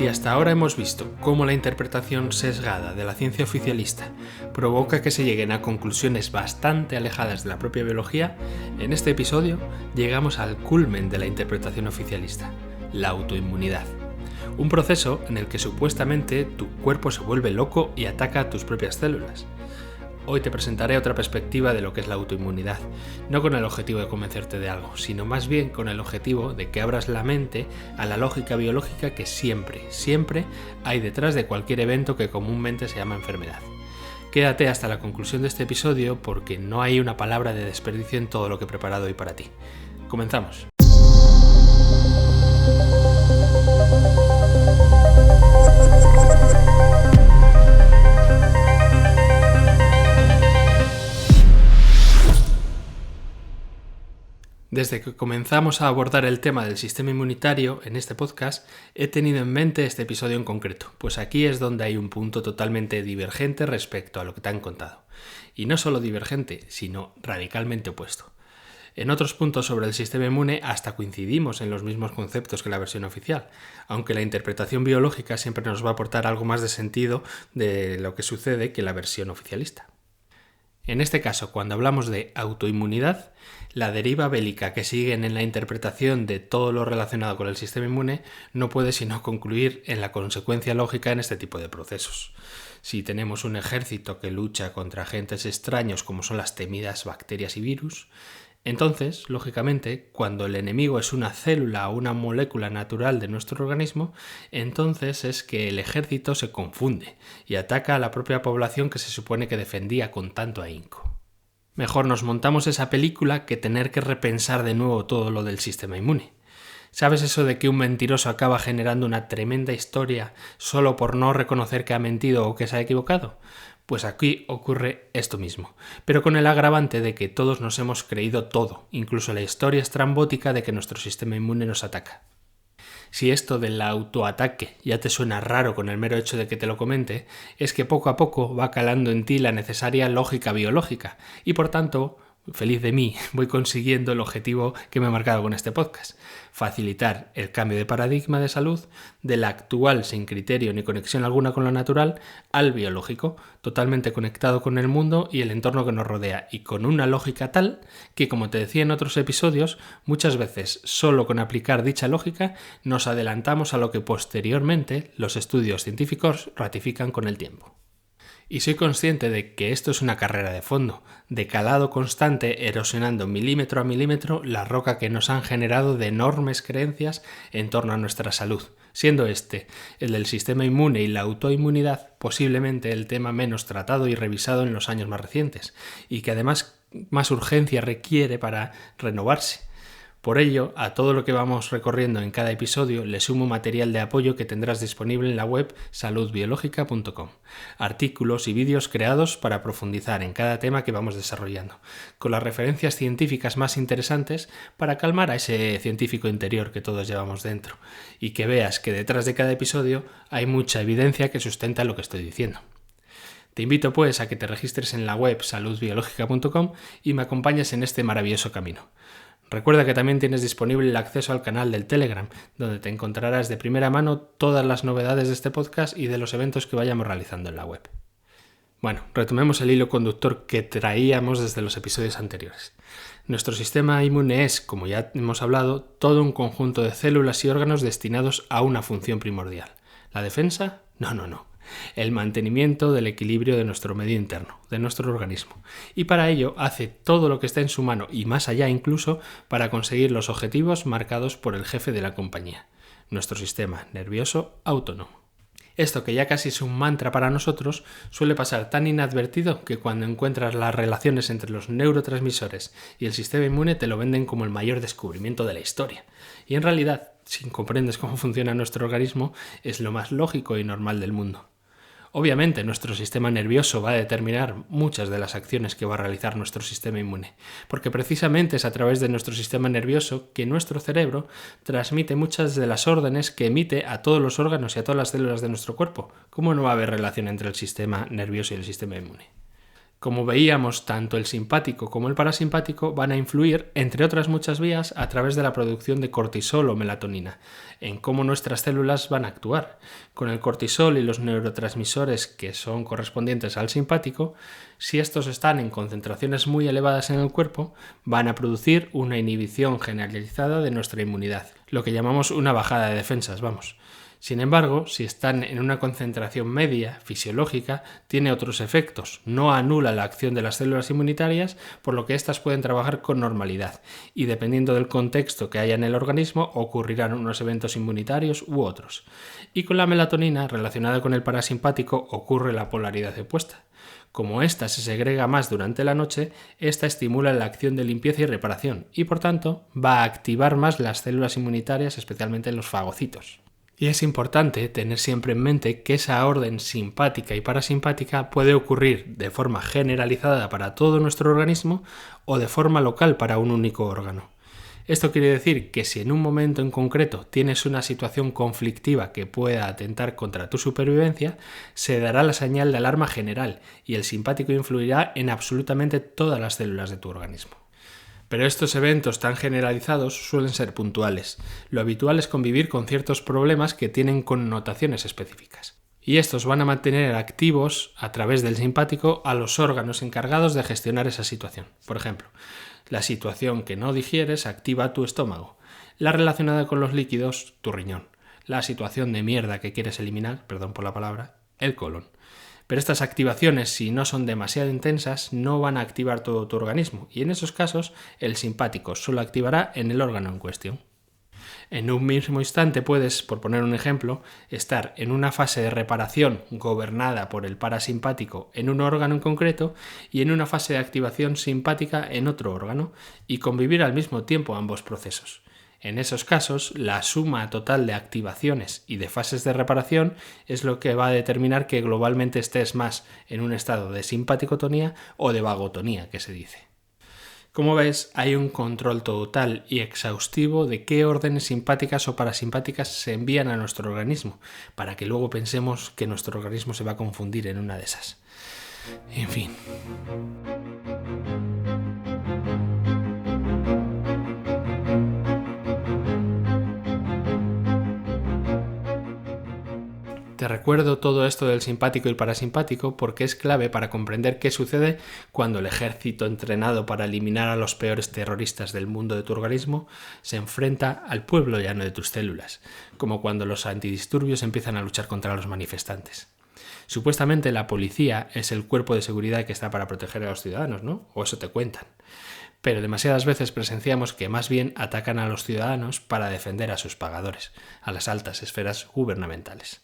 Si hasta ahora hemos visto cómo la interpretación sesgada de la ciencia oficialista provoca que se lleguen a conclusiones bastante alejadas de la propia biología, en este episodio llegamos al culmen de la interpretación oficialista, la autoinmunidad. Un proceso en el que supuestamente tu cuerpo se vuelve loco y ataca a tus propias células. Hoy te presentaré otra perspectiva de lo que es la autoinmunidad, no con el objetivo de convencerte de algo, sino más bien con el objetivo de que abras la mente a la lógica biológica que siempre hay detrás de cualquier evento que comúnmente se llama enfermedad. Quédate hasta la conclusión de este episodio porque no hay una palabra de desperdicio en todo lo que he preparado hoy para ti. Comenzamos. Desde que comenzamos a abordar el tema del sistema inmunitario en este podcast, he tenido en mente este episodio en concreto, pues aquí es donde hay un punto totalmente divergente respecto a lo que te han contado. Y no solo divergente, sino radicalmente opuesto. En otros puntos sobre el sistema inmune hasta coincidimos en los mismos conceptos que la versión oficial, aunque la interpretación biológica siempre nos va a aportar algo más de sentido de lo que sucede que la versión oficialista. En este caso, cuando hablamos de autoinmunidad, la deriva bélica que siguen en la interpretación de todo lo relacionado con el sistema inmune no puede sino concluir en la consecuencia lógica en este tipo de procesos. Si tenemos un ejército que lucha contra agentes extraños como son las temidas bacterias y virus, entonces, lógicamente, cuando el enemigo es una célula o una molécula natural de nuestro organismo, entonces es que el ejército se confunde y ataca a la propia población que se supone que defendía con tanto ahínco. Mejor nos montamos esa película que tener que repensar de nuevo todo lo del sistema inmune. ¿Sabes eso de que un mentiroso acaba generando una tremenda historia solo por no reconocer que ha mentido o que se ha equivocado? Pues aquí ocurre esto mismo, pero con el agravante de que todos nos hemos creído todo, incluso la historia estrambótica de que nuestro sistema inmune nos ataca. Si esto del autoataque ya te suena raro con el mero hecho de que te lo comente, es que poco a poco va calando en ti la necesaria lógica biológica y por tanto, feliz de mí, voy consiguiendo el objetivo que me he marcado con este podcast: facilitar el cambio de paradigma de salud del actual sin criterio ni conexión alguna con lo natural al biológico, totalmente conectado con el mundo y el entorno que nos rodea y con una lógica tal que, como te decía en otros episodios, muchas veces solo con aplicar dicha lógica nos adelantamos a lo que posteriormente los estudios científicos ratifican con el tiempo. Y soy consciente de que esto es una carrera de fondo, de calado constante, erosionando milímetro a milímetro la roca que nos han generado de enormes creencias en torno a nuestra salud, siendo este, el del sistema inmune y la autoinmunidad, posiblemente el tema menos tratado y revisado en los años más recientes, y que además más urgencia requiere para renovarse. Por ello, a todo lo que vamos recorriendo en cada episodio le sumo material de apoyo que tendrás disponible en la web saludbiologica.com, artículos y vídeos creados para profundizar en cada tema que vamos desarrollando, con las referencias científicas más interesantes para calmar a ese científico interior que todos llevamos dentro, y que veas que detrás de cada episodio hay mucha evidencia que sustenta lo que estoy diciendo. Te invito pues a que te registres en la web saludbiologica.com y me acompañes en este maravilloso camino. Recuerda que también tienes disponible el acceso al canal del Telegram, donde te encontrarás de primera mano todas las novedades de este podcast y de los eventos que vayamos realizando en la web. Bueno, retomemos el hilo conductor que traíamos desde los episodios anteriores. Nuestro sistema inmune es, como ya hemos hablado, todo un conjunto de células y órganos destinados a una función primordial. ¿La defensa? No. El mantenimiento del equilibrio de nuestro medio interno, de nuestro organismo. Y para ello hace todo lo que está en su mano y más allá incluso para conseguir los objetivos marcados por el jefe de la compañía, nuestro sistema nervioso autónomo. Esto, que ya casi es un mantra para nosotros, suele pasar tan inadvertido que cuando encuentras las relaciones entre los neurotransmisores y el sistema inmune te lo venden como el mayor descubrimiento de la historia. Y en realidad, si comprendes cómo funciona nuestro organismo, es lo más lógico y normal del mundo. Obviamente, nuestro sistema nervioso va a determinar muchas de las acciones que va a realizar nuestro sistema inmune, porque precisamente es a través de nuestro sistema nervioso que nuestro cerebro transmite muchas de las órdenes que emite a todos los órganos y a todas las células de nuestro cuerpo. ¿Cómo no va a haber relación entre el sistema nervioso y el sistema inmune? Como veíamos, tanto el simpático como el parasimpático van a influir, entre otras muchas vías, a través de la producción de cortisol o melatonina, en cómo nuestras células van a actuar. Con el cortisol y los neurotransmisores que son correspondientes al simpático, si estos están en concentraciones muy elevadas en el cuerpo, van a producir una inhibición generalizada de nuestra inmunidad, lo que llamamos una bajada de defensas, vamos. Sin embargo, si están en una concentración media, fisiológica, tiene otros efectos. No anula la acción de las células inmunitarias, por lo que éstas pueden trabajar con normalidad, y dependiendo del contexto que haya en el organismo, ocurrirán unos eventos inmunitarios u otros. Y con la melatonina, relacionada con el parasimpático, ocurre la polaridad opuesta. Como ésta se segrega más durante la noche, ésta estimula la acción de limpieza y reparación, y por tanto va a activar más las células inmunitarias, especialmente los fagocitos. Y es importante tener siempre en mente que esa orden simpática y parasimpática puede ocurrir de forma generalizada para todo nuestro organismo o de forma local para un único órgano. Esto quiere decir que si en un momento en concreto tienes una situación conflictiva que pueda atentar contra tu supervivencia, se dará la señal de alarma general y el simpático influirá en absolutamente todas las células de tu organismo. Pero estos eventos tan generalizados suelen ser puntuales. Lo habitual es convivir con ciertos problemas que tienen connotaciones específicas. Y estos van a mantener activos, a través del simpático, a los órganos encargados de gestionar esa situación. Por ejemplo, la situación que no digieres activa tu estómago. La relacionada con los líquidos, tu riñón. La situación de mierda que quieres eliminar, perdón por la palabra, el colon. Pero estas activaciones, si no son demasiado intensas, no van a activar todo tu organismo, y en esos casos el simpático solo activará en el órgano en cuestión. En un mismo instante puedes, por poner un ejemplo, estar en una fase de reparación gobernada por el parasimpático en un órgano en concreto y en una fase de activación simpática en otro órgano, y convivir al mismo tiempo ambos procesos. En esos casos, la suma total de activaciones y de fases de reparación es lo que va a determinar que globalmente estés más en un estado de simpaticotonía o de vagotonía, que se dice. Como ves, hay un control total y exhaustivo de qué órdenes simpáticas o parasimpáticas se envían a nuestro organismo, para que luego pensemos que nuestro organismo se va a confundir en una de esas. En fin. Te recuerdo todo esto del simpático y parasimpático porque es clave para comprender qué sucede cuando el ejército entrenado para eliminar a los peores terroristas del mundo de tu organismo se enfrenta al pueblo llano de tus células, como cuando los antidisturbios empiezan a luchar contra los manifestantes. Supuestamente la policía es el cuerpo de seguridad que está para proteger a los ciudadanos, ¿no? O eso te cuentan. Pero demasiadas veces presenciamos que más bien atacan a los ciudadanos para defender a sus pagadores, a las altas esferas gubernamentales.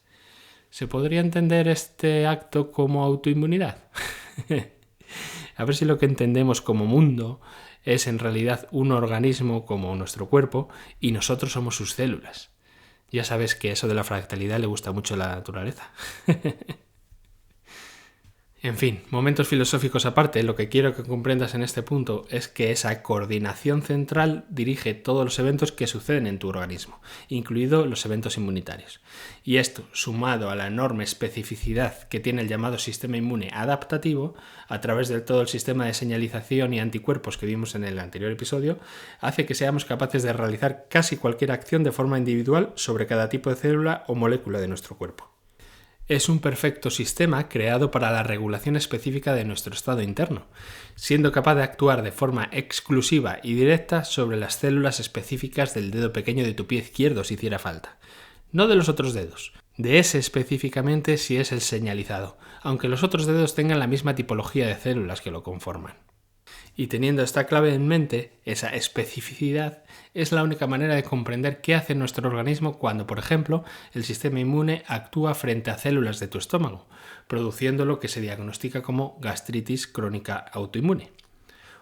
¿Se podría entender este acto como autoinmunidad? A ver si lo que entendemos como mundo es en realidad un organismo como nuestro cuerpo y nosotros somos sus células. Ya sabes que eso de la fractalidad le gusta mucho a la naturaleza. En fin, momentos filosóficos aparte, lo que quiero que comprendas en este punto es que esa coordinación central dirige todos los eventos que suceden en tu organismo, incluidos los eventos inmunitarios. Y esto, sumado a la enorme especificidad que tiene el llamado sistema inmune adaptativo, a través de todo el sistema de señalización y anticuerpos que vimos en el anterior episodio, hace que seamos capaces de realizar casi cualquier acción de forma individual sobre cada tipo de célula o molécula de nuestro cuerpo. Es un perfecto sistema creado para la regulación específica de nuestro estado interno, siendo capaz de actuar de forma exclusiva y directa sobre las células específicas del dedo pequeño de tu pie izquierdo si hiciera falta. No de los otros dedos, de ese específicamente si es el señalizado, aunque los otros dedos tengan la misma tipología de células que lo conforman. Y teniendo esta clave en mente, esa especificidad es la única manera de comprender qué hace nuestro organismo cuando, por ejemplo, el sistema inmune actúa frente a células de tu estómago, produciendo lo que se diagnostica como gastritis crónica autoinmune.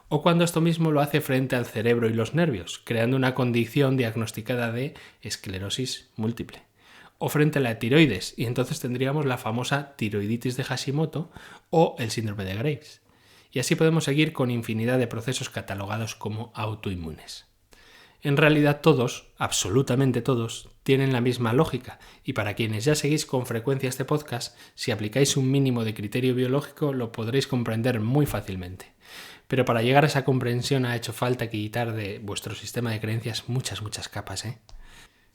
O cuando esto mismo lo hace frente al cerebro y los nervios, creando una condición diagnosticada de esclerosis múltiple. O frente a la tiroides, y entonces tendríamos la famosa tiroiditis de Hashimoto o el síndrome de Graves. Y así podemos seguir con infinidad de procesos catalogados como autoinmunes. En realidad todos, absolutamente todos, tienen la misma lógica, y para quienes ya seguís con frecuencia este podcast, si aplicáis un mínimo de criterio biológico lo podréis comprender muy fácilmente. Pero para llegar a esa comprensión ha hecho falta quitar de vuestro sistema de creencias muchas capas,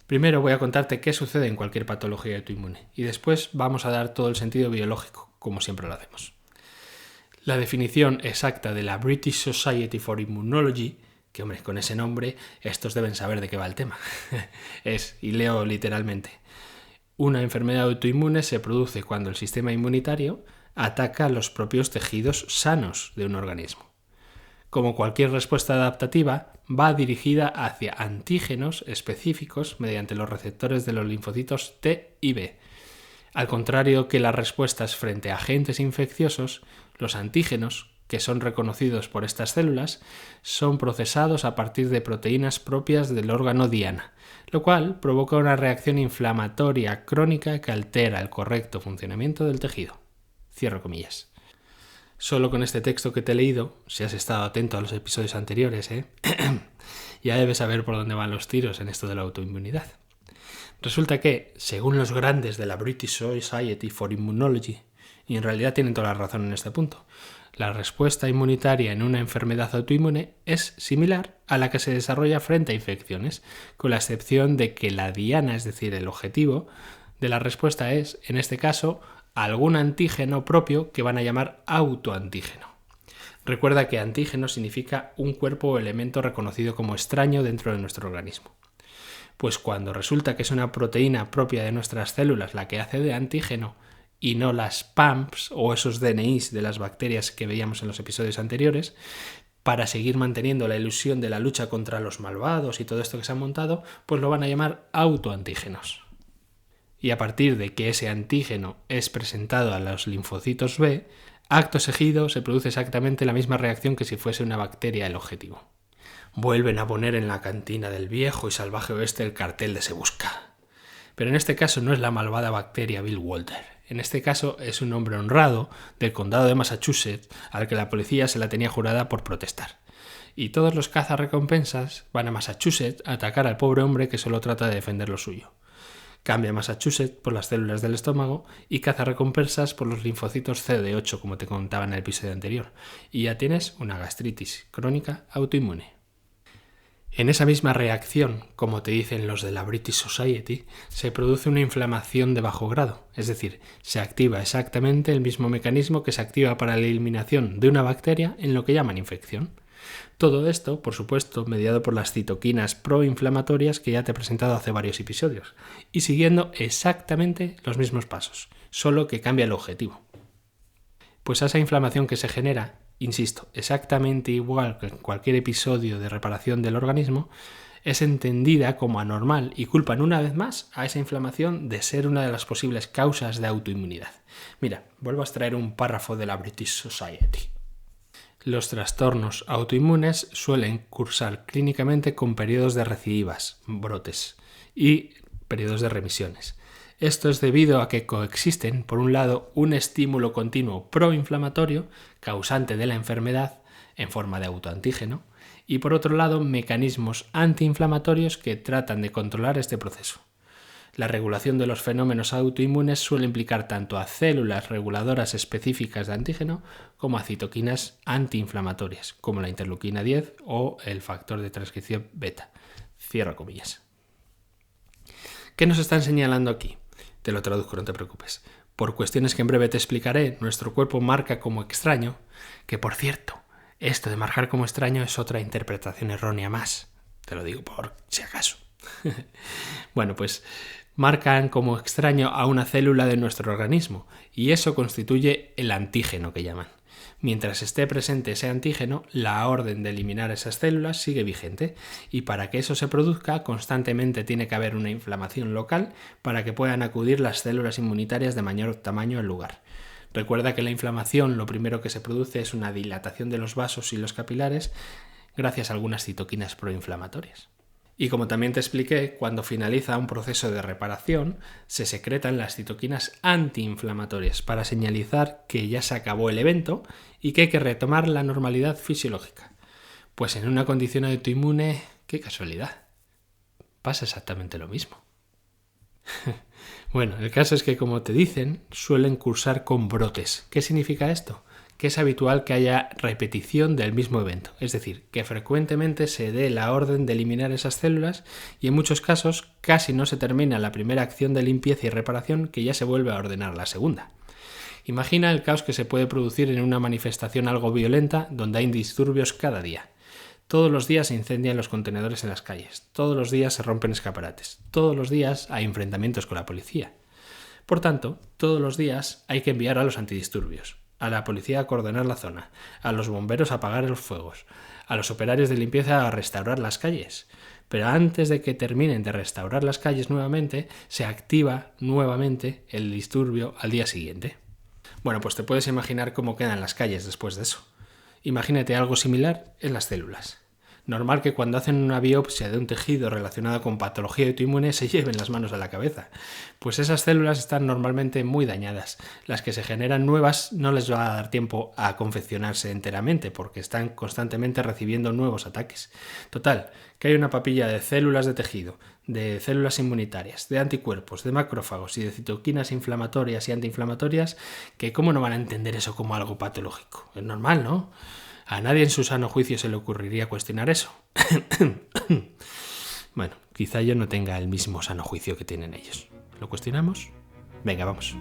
Primero voy a contarte qué sucede en cualquier patología autoinmune, y después vamos a dar todo el sentido biológico, como siempre lo hacemos. La definición exacta de la British Society for Immunology, que hombre, con ese nombre estos deben saber de qué va el tema, es, y leo literalmente, una enfermedad autoinmune se produce cuando el sistema inmunitario ataca los propios tejidos sanos de un organismo. Como cualquier respuesta adaptativa, va dirigida hacia antígenos específicos mediante los receptores de los linfocitos T y B. Al contrario que las respuestas frente a agentes infecciosos, los antígenos, que son reconocidos por estas células, son procesados a partir de proteínas propias del órgano diana, lo cual provoca una reacción inflamatoria crónica que altera el correcto funcionamiento del tejido. Cierro comillas. Solo con este texto que te he leído, si has estado atento a los episodios anteriores, ya debes saber por dónde van los tiros en esto de la autoinmunidad. Resulta que, según los grandes de la British Society for Immunology, y en realidad tienen toda la razón en este punto, la respuesta inmunitaria en una enfermedad autoinmune es similar a la que se desarrolla frente a infecciones, con la excepción de que la diana, es decir, el objetivo de la respuesta es, en este caso, algún antígeno propio que van a llamar autoantígeno. Recuerda que antígeno significa un cuerpo o elemento reconocido como extraño dentro de nuestro organismo. Pues cuando resulta que es una proteína propia de nuestras células la que hace de antígeno y no las PAMPs o esos DNIs de las bacterias que veíamos en los episodios anteriores, para seguir manteniendo la ilusión de la lucha contra los malvados y todo esto que se han montado, pues lo van a llamar autoantígenos. Y a partir de que ese antígeno es presentado a los linfocitos B, acto seguido se produce exactamente la misma reacción que si fuese una bacteria el objetivo. Vuelven a poner en la cantina del viejo y salvaje oeste el cartel de Se Busca. Pero en este caso no es la malvada bacteria Bill Walter. En este caso es un hombre honrado del condado de Massachusetts al que la policía se la tenía jurada por protestar. Y todos los cazarrecompensas van a Massachusetts a atacar al pobre hombre que solo trata de defender lo suyo. Cambia Massachusetts por las células del estómago y cazarrecompensas por los linfocitos CD8, como te contaba en el episodio anterior. Y ya tienes una gastritis crónica autoinmune. En esa misma reacción, como te dicen los de la British Society, se produce una inflamación de bajo grado, es decir, se activa exactamente el mismo mecanismo que se activa para la eliminación de una bacteria en lo que llaman infección. Todo esto, por supuesto, mediado por las citoquinas proinflamatorias que ya te he presentado hace varios episodios, y siguiendo exactamente los mismos pasos, solo que cambia el objetivo. Pues a esa inflamación que se genera, insisto, exactamente igual que en cualquier episodio de reparación del organismo, es entendida como anormal y culpan una vez más a esa inflamación de ser una de las posibles causas de autoinmunidad. Mira, vuelvo a extraer un párrafo de la British Society. Los trastornos autoinmunes suelen cursar clínicamente con periodos de recidivas, brotes, y periodos de remisiones. Esto es debido a que coexisten, por un lado, un estímulo continuo proinflamatorio, causante de la enfermedad, en forma de autoantígeno, y por otro lado, mecanismos antiinflamatorios que tratan de controlar este proceso. La regulación de los fenómenos autoinmunes suele implicar tanto a células reguladoras específicas de antígeno como a citoquinas antiinflamatorias, como la interleuquina 10 o el factor de transcripción beta. Cierro comillas. ¿Qué nos están señalando aquí? Te lo traduzco, no te preocupes. Por cuestiones que en breve te explicaré, nuestro cuerpo marca como extraño, que por cierto, esto de marcar como extraño es otra interpretación errónea más. Te lo digo por si acaso. Bueno, pues marcan como extraño a una célula de nuestro organismo y eso constituye el antígeno que llaman. Mientras esté presente ese antígeno, la orden de eliminar esas células sigue vigente y para que eso se produzca constantemente tiene que haber una inflamación local para que puedan acudir las células inmunitarias de mayor tamaño al lugar. Recuerda que la inflamación lo primero que se produce es una dilatación de los vasos y los capilares gracias a algunas citoquinas proinflamatorias. Y como también te expliqué, cuando finaliza un proceso de reparación, se secretan las citoquinas antiinflamatorias para señalizar que ya se acabó el evento y que hay que retomar la normalidad fisiológica. Pues en una condición autoinmune, qué casualidad, pasa exactamente lo mismo. Bueno, el caso es que, como te dicen, suelen cursar con brotes. ¿Qué significa esto? Que es habitual que haya repetición del mismo evento, es decir, que frecuentemente se dé la orden de eliminar esas células y en muchos casos casi no se termina la primera acción de limpieza y reparación que ya se vuelve a ordenar la segunda. Imagina el caos que se puede producir en una manifestación algo violenta donde hay disturbios cada día. Todos los días se incendian los contenedores en las calles, todos los días se rompen escaparates, todos los días hay enfrentamientos con la policía. Por tanto, todos los días hay que enviar a los antidisturbios, a la policía a coordinar la zona, a los bomberos a apagar los fuegos, a los operarios de limpieza a restaurar las calles. Pero antes de que terminen de restaurar las calles nuevamente, se activa nuevamente el disturbio al día siguiente. Bueno, pues te puedes imaginar cómo quedan las calles después de eso. Imagínate algo similar en las células. Normal que cuando hacen una biopsia de un tejido relacionado con patología autoinmune se lleven las manos a la cabeza, pues esas células están normalmente muy dañadas. Las que se generan nuevas no les va a dar tiempo a confeccionarse enteramente porque están constantemente recibiendo nuevos ataques. Total, que hay una papilla de células de tejido, de células inmunitarias, de anticuerpos, de macrófagos y de citoquinas inflamatorias y antiinflamatorias que cómo no van a entender eso como algo patológico. Es normal, ¿no? A nadie en su sano juicio se le ocurriría cuestionar eso. Bueno, quizá yo no tenga el mismo sano juicio que tienen ellos. ¿Lo cuestionamos? Venga, vamos.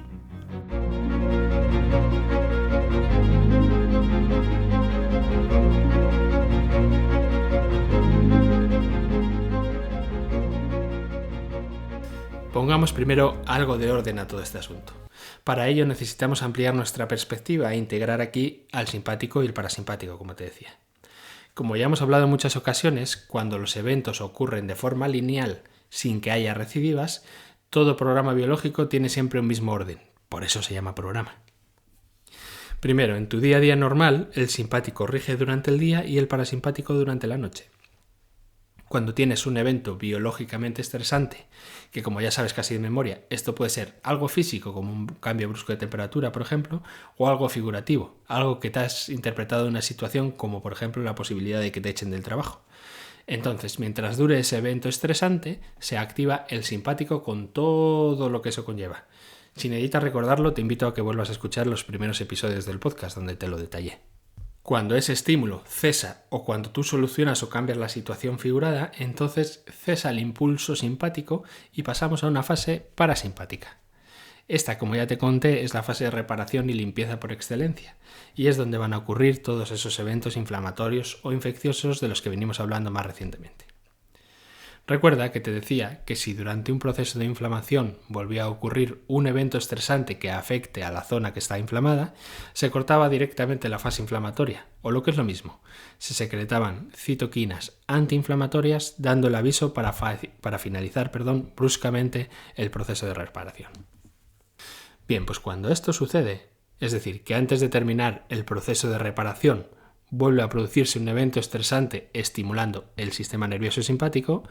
Pongamos primero algo de orden a todo este asunto. Para ello necesitamos ampliar nuestra perspectiva e integrar aquí al simpático y el parasimpático, como te decía. Como ya hemos hablado en muchas ocasiones, cuando los eventos ocurren de forma lineal sin que haya recidivas, todo programa biológico tiene siempre un mismo orden. Por eso se llama programa. Primero, en tu día a día normal, el simpático rige durante el día y el parasimpático durante la noche. Cuando tienes un evento biológicamente estresante, que como ya sabes casi de memoria, esto puede ser algo físico, como un cambio brusco de temperatura, por ejemplo, o algo figurativo, algo que te has interpretado en una situación como, por ejemplo, la posibilidad de que te echen del trabajo. Entonces, mientras dure ese evento estresante, se activa el simpático con todo lo que eso conlleva. Si necesitas recordarlo, te invito a que vuelvas a escuchar los primeros episodios del podcast donde te lo detallé. Cuando ese estímulo cesa o cuando tú solucionas o cambias la situación figurada, entonces cesa el impulso simpático y pasamos a una fase parasimpática. Esta, como ya te conté, es la fase de reparación y limpieza por excelencia, y es donde van a ocurrir todos esos eventos inflamatorios o infecciosos de los que venimos hablando más recientemente. Recuerda que te decía que si durante un proceso de inflamación volvía a ocurrir un evento estresante que afecte a la zona que está inflamada, se cortaba directamente la fase inflamatoria, o lo que es lo mismo, se secretaban citoquinas antiinflamatorias dando el aviso para finalizar bruscamente el proceso de reparación. Bien, pues cuando esto sucede, es decir, que antes de terminar el proceso de reparación vuelve a producirse un evento estresante estimulando el sistema nervioso simpático,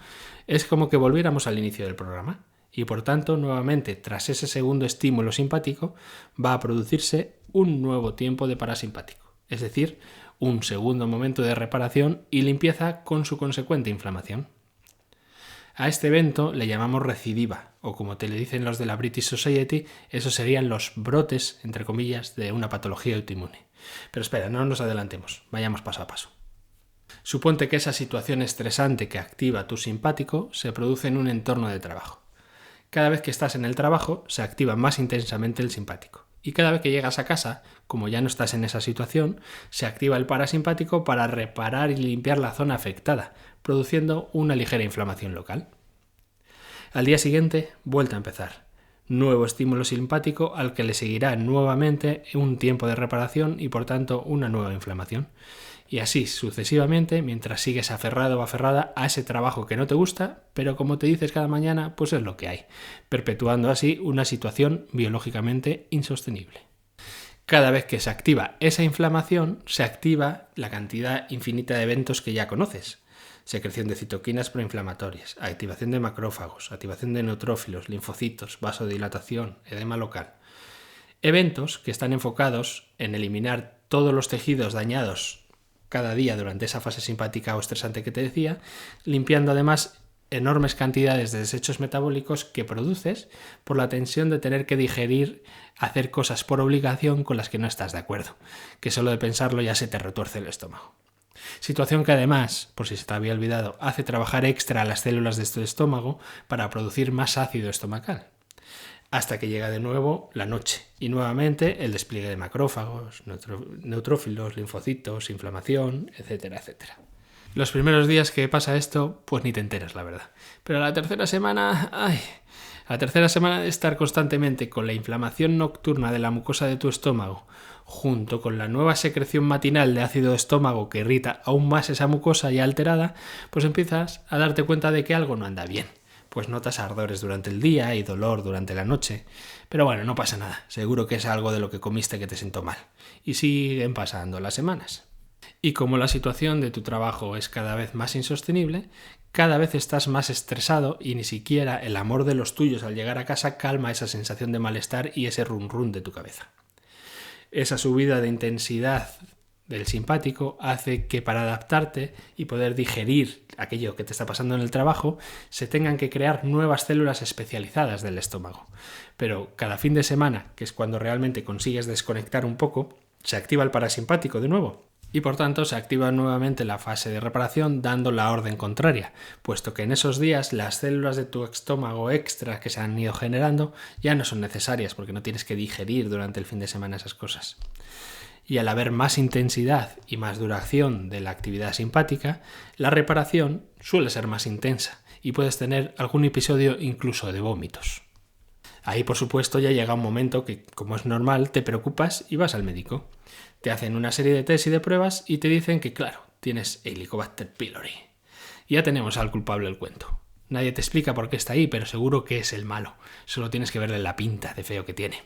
es como que volviéramos al inicio del programa y por tanto nuevamente tras ese segundo estímulo simpático va a producirse un nuevo tiempo de parasimpático, es decir, un segundo momento de reparación y limpieza con su consecuente inflamación. A este evento le llamamos recidiva, o como te le dicen los de la British Society, esos serían los brotes, entre comillas, de una patología autoinmune. Pero espera, no nos adelantemos, vayamos paso a paso. Suponte que esa situación estresante que activa tu simpático se produce en un entorno de trabajo. Cada vez que estás en el trabajo se activa más intensamente el simpático. Y cada vez que llegas a casa, como ya no estás en esa situación, se activa el parasimpático para reparar y limpiar la zona afectada, produciendo una ligera inflamación local. Al día siguiente, vuelta a empezar. Nuevo estímulo simpático al que le seguirá nuevamente un tiempo de reparación y por tanto una nueva inflamación. Y así sucesivamente mientras sigues aferrado o aferrada a ese trabajo que no te gusta, pero como te dices cada mañana, pues es lo que hay, perpetuando así una situación biológicamente insostenible. Cada vez que se activa esa inflamación, se activa la cantidad infinita de eventos que ya conoces. Secreción de citoquinas proinflamatorias, activación de macrófagos, activación de neutrófilos, linfocitos, vasodilatación, edema local. Eventos que están enfocados en eliminar todos los tejidos dañados cada día durante esa fase simpática o estresante que te decía, limpiando además enormes cantidades de desechos metabólicos que produces por la tensión de tener que digerir, hacer cosas por obligación con las que no estás de acuerdo, que solo de pensarlo ya se te retuerce el estómago. Situación que además, por si se te había olvidado, hace trabajar extra a las células de tu estómago para producir más ácido estomacal. Hasta que llega de nuevo la noche y nuevamente el despliegue de macrófagos, neutrófilos, linfocitos, inflamación, etcétera, etcétera. Los primeros días que pasa esto, pues ni te enteras, la verdad. Pero a la tercera semana, la tercera semana de estar constantemente con la inflamación nocturna de la mucosa de tu estómago, junto con la nueva secreción matinal de ácido de estómago que irrita aún más esa mucosa ya alterada, pues empiezas a darte cuenta de que algo no anda bien. Pues notas ardores durante el día y dolor durante la noche. Pero bueno, no pasa nada. Seguro que es algo de lo que comiste que te sentó mal. Y siguen pasando las semanas. Y como la situación de tu trabajo es cada vez más insostenible, cada vez estás más estresado y ni siquiera el amor de los tuyos al llegar a casa calma esa sensación de malestar y ese run run de tu cabeza. Esa subida de intensidad del simpático hace que para adaptarte y poder digerir aquello que te está pasando en el trabajo, se tengan que crear nuevas células especializadas del estómago. Pero cada fin de semana, que es cuando realmente consigues desconectar un poco, se activa el parasimpático de nuevo. Y por tanto se activa nuevamente la fase de reparación dando la orden contraria, puesto que en esos días las células de tu estómago extra que se han ido generando ya no son necesarias porque no tienes que digerir durante el fin de semana esas cosas. Y al haber más intensidad y más duración de la actividad simpática, la reparación suele ser más intensa y puedes tener algún episodio incluso de vómitos. Ahí, por supuesto, ya llega un momento que, como es normal, te preocupas y vas al médico. Te hacen una serie de test y de pruebas y te dicen que, claro, tienes Helicobacter pylori. Ya tenemos al culpable del cuento. Nadie te explica por qué está ahí, pero seguro que es el malo. Solo tienes que verle la pinta de feo que tiene.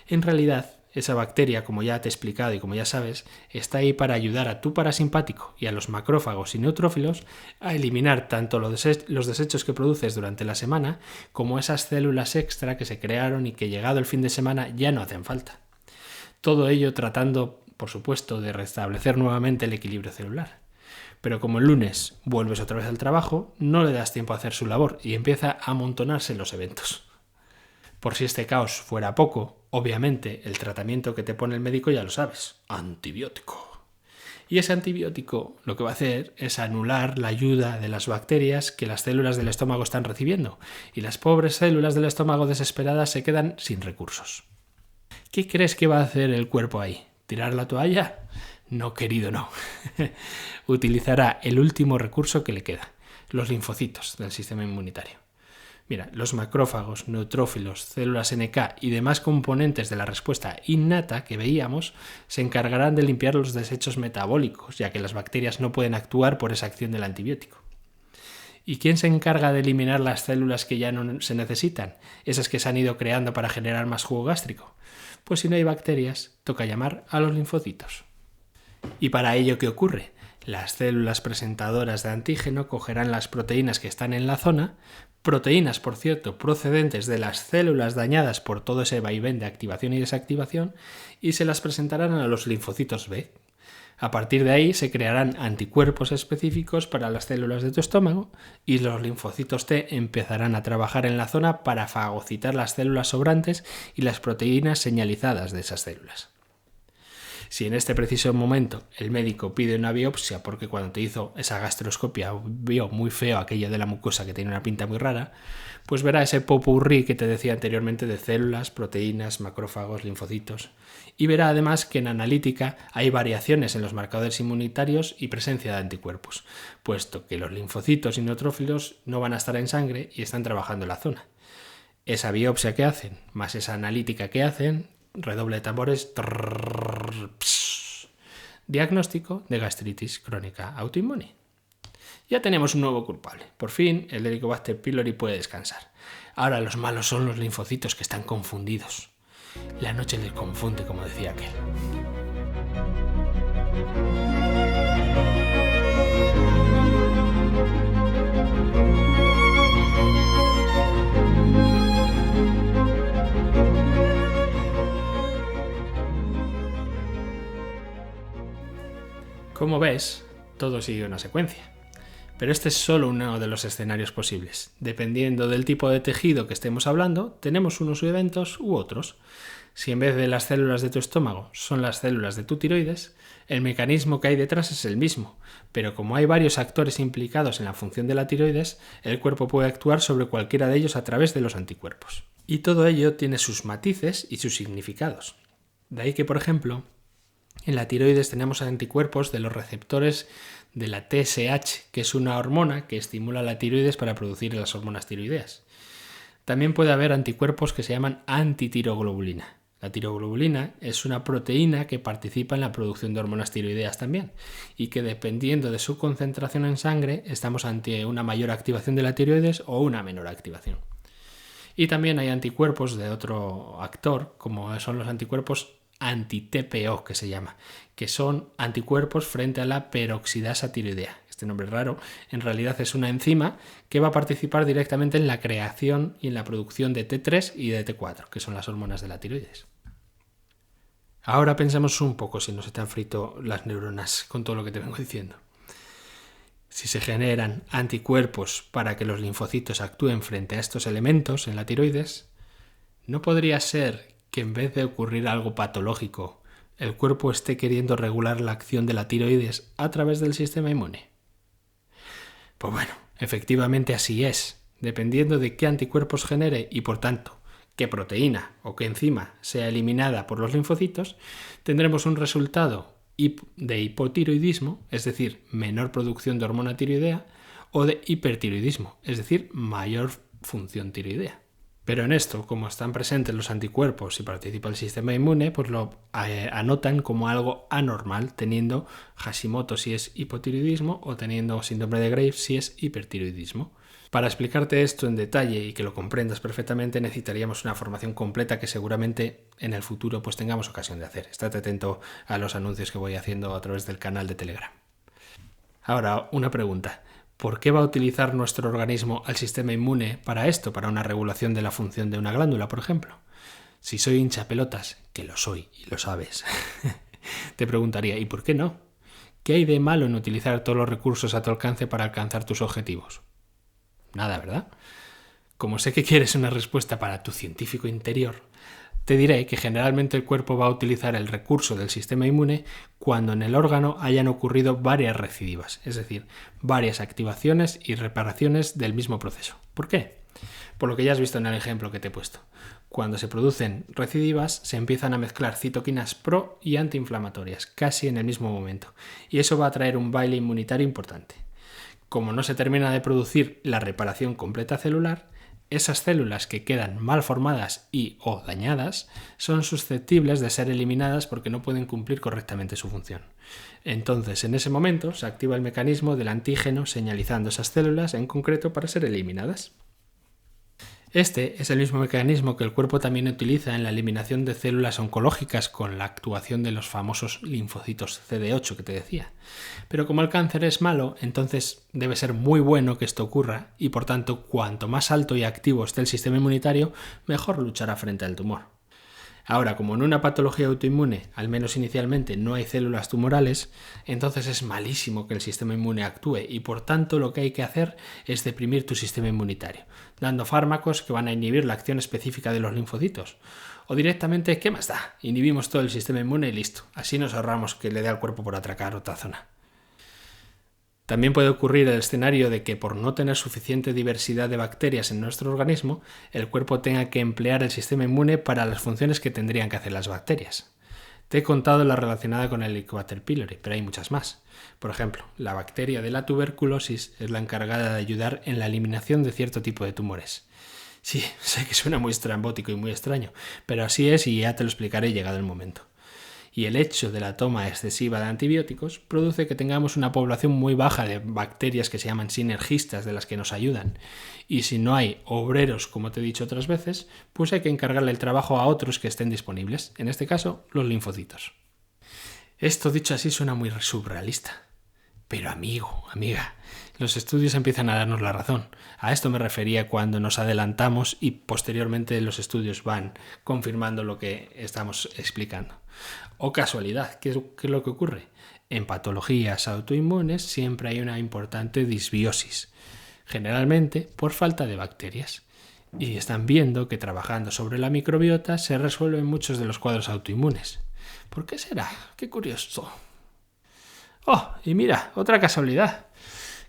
En realidad, esa bacteria, como ya te he explicado y como ya sabes, está ahí para ayudar a tu parasimpático y a los macrófagos y neutrófilos a eliminar tanto los desechos que produces durante la semana como esas células extra que se crearon y que llegado el fin de semana ya no hacen falta. Todo ello tratando, por supuesto, de restablecer nuevamente el equilibrio celular. Pero como el lunes vuelves otra vez al trabajo, no le das tiempo a hacer su labor y empieza a amontonarse los eventos. Por si este caos fuera poco, obviamente el tratamiento que te pone el médico ya lo sabes, antibiótico. Y ese antibiótico lo que va a hacer es anular la ayuda de las bacterias que las células del estómago están recibiendo, y las pobres células del estómago desesperadas se quedan sin recursos. ¿Qué crees que va a hacer el cuerpo ahí? ¿Tirar la toalla? No, querido, no. Utilizará el último recurso que le queda, los linfocitos del sistema inmunitario. Mira, los macrófagos, neutrófilos, células NK y demás componentes de la respuesta innata que veíamos se encargarán de limpiar los desechos metabólicos, ya que las bacterias no pueden actuar por esa acción del antibiótico. ¿Y quién se encarga de eliminar las células que ya no se necesitan? Esas que se han ido creando para generar más jugo gástrico. Pues si no hay bacterias, toca llamar a los linfocitos. ¿Y para ello qué ocurre? Las células presentadoras de antígeno cogerán las proteínas que están en la zona, proteínas, por cierto, procedentes de las células dañadas por todo ese vaivén de activación y desactivación, y se las presentarán a los linfocitos B. A partir de ahí se crearán anticuerpos específicos para las células de tu estómago y los linfocitos T empezarán a trabajar en la zona para fagocitar las células sobrantes y las proteínas señalizadas de esas células. Si en este preciso momento el médico pide una biopsia porque cuando te hizo esa gastroscopia vio muy feo aquello de la mucosa que tiene una pinta muy rara, pues verá ese popurrí que te decía anteriormente de células, proteínas, macrófagos, linfocitos. Y verá además que en analítica hay variaciones en los marcadores inmunitarios y presencia de anticuerpos, puesto que los linfocitos y neutrófilos no van a estar en sangre y están trabajando en la zona. Esa biopsia que hacen, más esa analítica que hacen, redoble de tambores, diagnóstico de gastritis crónica autoinmune. Ya tenemos un nuevo culpable. Por fin, el Helicobacter pylori puede descansar. Ahora los malos son los linfocitos que están confundidos. La noche les confunde, como decía aquel. Como ves, todo sigue una secuencia. Pero este es solo uno de los escenarios posibles. Dependiendo del tipo de tejido que estemos hablando, tenemos unos eventos u otros. Si en vez de las células de tu estómago son las células de tu tiroides, el mecanismo que hay detrás es el mismo, pero como hay varios actores implicados en la función de la tiroides, el cuerpo puede actuar sobre cualquiera de ellos a través de los anticuerpos. Y todo ello tiene sus matices y sus significados. De ahí que, por ejemplo, en la tiroides tenemos anticuerpos de los receptores de la TSH, que es una hormona que estimula la tiroides para producir las hormonas tiroideas. También puede haber anticuerpos que se llaman antitiroglobulina. La tiroglobulina es una proteína que participa en la producción de hormonas tiroideas también y que dependiendo de su concentración en sangre estamos ante una mayor activación de la tiroides o una menor activación. Y también hay anticuerpos de otro actor, como son los anticuerpos anti-TPO, que se llama, que son anticuerpos frente a la peroxidasa tiroidea. Este nombre raro en realidad es una enzima que va a participar directamente en la creación y en la producción de T3 y de T4, que son las hormonas de la tiroides. Ahora pensemos un poco si no se te han frito las neuronas con todo lo que te vengo diciendo. Si se generan anticuerpos para que los linfocitos actúen frente a estos elementos en la tiroides, ¿no podría ser que en vez de ocurrir algo patológico, el cuerpo esté queriendo regular la acción de la tiroides a través del sistema inmune? Pues bueno, efectivamente así es. Dependiendo de qué anticuerpos genere y por tanto qué proteína o qué enzima sea eliminada por los linfocitos, tendremos un resultado de hipotiroidismo, es decir, menor producción de hormona tiroidea, o de hipertiroidismo, es decir, mayor función tiroidea. Pero en esto, como están presentes los anticuerpos y participa el sistema inmune, pues lo anotan como algo anormal, teniendo Hashimoto si es hipotiroidismo o teniendo síndrome de Graves si es hipertiroidismo. Para explicarte esto en detalle y que lo comprendas perfectamente necesitaríamos una formación completa que seguramente en el futuro pues tengamos ocasión de hacer. Estate atento a los anuncios que voy haciendo a través del canal de Telegram. Ahora, una pregunta. ¿Por qué va a utilizar nuestro organismo al sistema inmune para esto, para una regulación de la función de una glándula, por ejemplo? Si soy hinchapelotas, que lo soy y lo sabes, te preguntaría, ¿y por qué no? ¿Qué hay de malo en utilizar todos los recursos a tu alcance para alcanzar tus objetivos? Nada, ¿verdad? Como sé que quieres una respuesta para tu científico interior, te diré que generalmente el cuerpo va a utilizar el recurso del sistema inmune cuando en el órgano hayan ocurrido varias recidivas, es decir, varias activaciones y reparaciones del mismo proceso. ¿Por qué? Por lo que ya has visto en el ejemplo que te he puesto. Cuando se producen recidivas, se empiezan a mezclar citoquinas pro y antiinflamatorias, casi en el mismo momento, y eso va a traer un baile inmunitario importante. Como no se termina de producir la reparación completa celular, esas células que quedan mal formadas y o dañadas son susceptibles de ser eliminadas porque no pueden cumplir correctamente su función. Entonces, en ese momento, se activa el mecanismo del antígeno señalizando esas células en concreto para ser eliminadas. Este es el mismo mecanismo que el cuerpo también utiliza en la eliminación de células oncológicas con la actuación de los famosos linfocitos CD8 que te decía. Pero como el cáncer es malo, entonces debe ser muy bueno que esto ocurra y por tanto cuanto más alto y activo esté el sistema inmunitario, mejor luchará frente al tumor. Ahora, como en una patología autoinmune, al menos inicialmente, no hay células tumorales, entonces es malísimo que el sistema inmune actúe y por tanto lo que hay que hacer es deprimir tu sistema inmunitario, dando fármacos que van a inhibir la acción específica de los linfocitos. O directamente, ¿qué más da? Inhibimos todo el sistema inmune y listo. Así nos ahorramos que le dé al cuerpo por atracar otra zona. También puede ocurrir el escenario de que por no tener suficiente diversidad de bacterias en nuestro organismo, el cuerpo tenga que emplear el sistema inmune para las funciones que tendrían que hacer las bacterias. Te he contado la relacionada con el Helicobacter pylori, pero hay muchas más. Por ejemplo, la bacteria de la tuberculosis es la encargada de ayudar en la eliminación de cierto tipo de tumores. Sí, sé que suena muy estrambótico y muy extraño, pero así es y ya te lo explicaré llegado el momento. Y el hecho de la toma excesiva de antibióticos produce que tengamos una población muy baja de bacterias que se llaman sinergistas, de las que nos ayudan. Y si no hay obreros, como te he dicho otras veces, pues hay que encargarle el trabajo a otros que estén disponibles, en este caso, los linfocitos. Esto dicho así suena muy surrealista. Pero amigo, amiga, Los estudios empiezan a darnos la razón. A esto me refería cuando nos adelantamos y posteriormente los estudios van confirmando lo que estamos explicando. O casualidad, ¿qué es lo que ocurre? En patologías autoinmunes siempre hay una importante disbiosis, generalmente por falta de bacterias. Y están viendo que trabajando sobre la microbiota se resuelven muchos de los cuadros autoinmunes. ¿Por qué será? ¡Qué curioso! ¡Oh! Y mira, otra casualidad.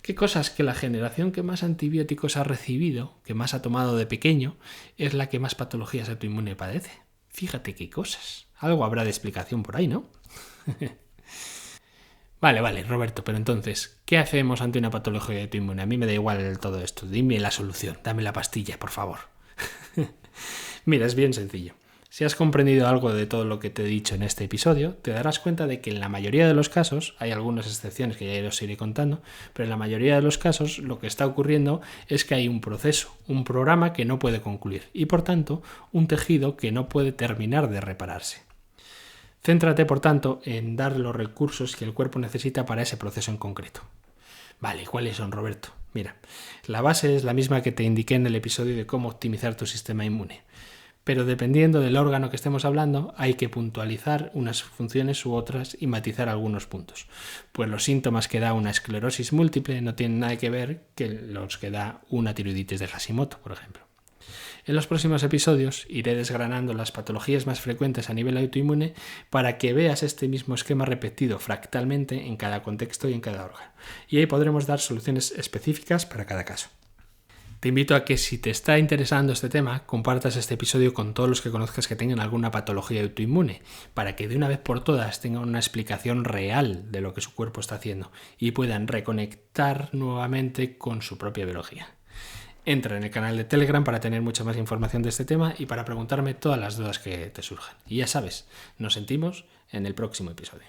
¿Qué cosas? Que la generación que más antibióticos ha recibido, que más ha tomado de pequeño, es la que más patologías autoinmunes padece. Fíjate qué cosas. Algo habrá de explicación por ahí, ¿no? Vale, Roberto, pero entonces, ¿qué hacemos ante una patología autoinmune? A mí me da igual todo esto. Dime la solución, dame la pastilla, por favor. Mira, es bien sencillo. Si has comprendido algo de todo lo que te he dicho en este episodio, te darás cuenta de que en la mayoría de los casos, hay algunas excepciones que ya os iré contando, pero en la mayoría de los casos lo que está ocurriendo es que hay un proceso, un programa que no puede concluir y por tanto un tejido que no puede terminar de repararse. Céntrate, por tanto, en dar los recursos que el cuerpo necesita para ese proceso en concreto. Vale, ¿cuáles son, Roberto? Mira, la base es la misma que te indiqué en el episodio de cómo optimizar tu sistema inmune. Pero dependiendo del órgano que estemos hablando, hay que puntualizar unas funciones u otras y matizar algunos puntos. Pues los síntomas que da una esclerosis múltiple no tienen nada que ver que los que da una tiroiditis de Hashimoto, por ejemplo. En los próximos episodios iré desgranando las patologías más frecuentes a nivel autoinmune para que veas este mismo esquema repetido fractalmente en cada contexto y en cada órgano. Y ahí podremos dar soluciones específicas para cada caso. Te invito a que si te está interesando este tema, compartas este episodio con todos los que conozcas que tengan alguna patología autoinmune, para que de una vez por todas tengan una explicación real de lo que su cuerpo está haciendo y puedan reconectar nuevamente con su propia biología. Entra en el canal de Telegram para tener mucha más información de este tema y para preguntarme todas las dudas que te surjan. Y ya sabes, nos sentimos en el próximo episodio.